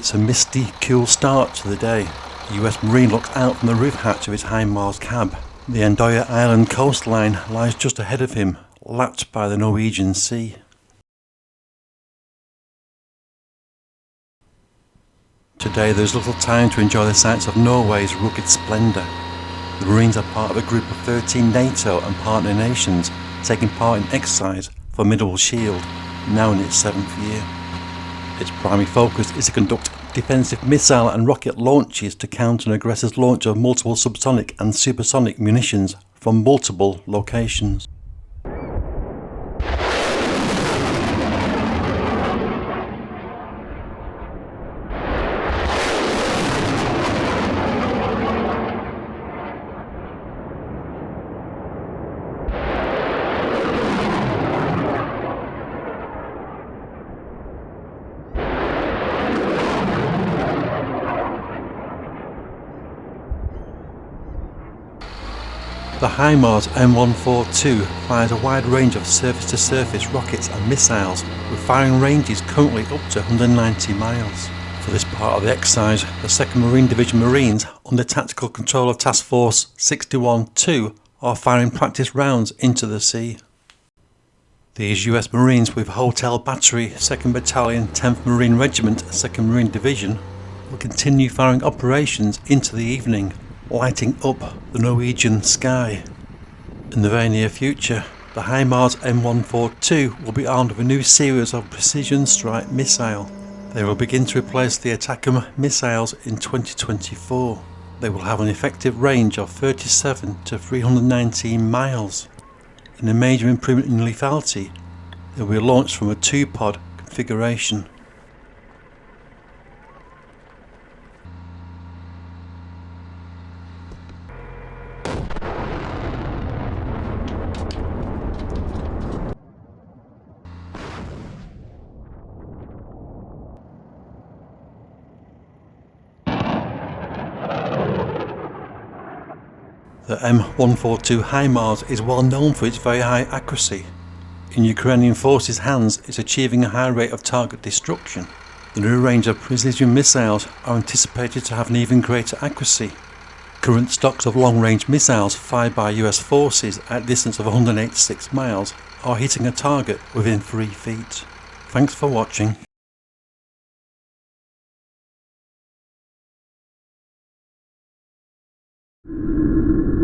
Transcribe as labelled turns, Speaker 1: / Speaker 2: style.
Speaker 1: It's a misty, cool start to the day. A US Marine looks out from the roof hatch of his HIMARS cab. The Andøya Island coastline lies just ahead of him, lapped by the Norwegian sea. Today there is little time to enjoy the sights of Norway's rugged splendour. The Marines are part of a group of 13 NATO and partner nations taking part in exercise Formidable Shield, now in its 7th year. Its primary focus is to conduct defensive missile and rocket launches to counter an aggressor's launch of multiple subsonic and supersonic munitions from multiple locations. The HIMARS M142 fires a wide range of surface-to-surface rockets and missiles, with firing ranges currently up to 190 miles. For this part of the exercise, the 2nd Marine Division Marines, under tactical control of Task Force 61-2, are firing practice rounds into the sea. These US Marines with Hotel Battery, 2nd Battalion, 10th Marine Regiment, 2nd Marine Division, will continue firing operations into the evening, lighting up the Norwegian sky. In the very near future, the HIMARS M142 will be armed with a new series of precision strike missile. They will begin to replace the Attacker missiles in 2024. They will have an effective range of 37 to 319 miles. In a major improvement in lethality, they will be launched from a 2-pod configuration. The M142 HIMARS is well known for its very high accuracy. In Ukrainian forces' hands, it's achieving a high rate of target destruction. The new range of precision missiles are anticipated to have an even greater accuracy. Current stocks of long-range missiles fired by US forces at a distance of 186 miles are hitting a target within 3 feet. Thanks for watching.
Speaker 2: You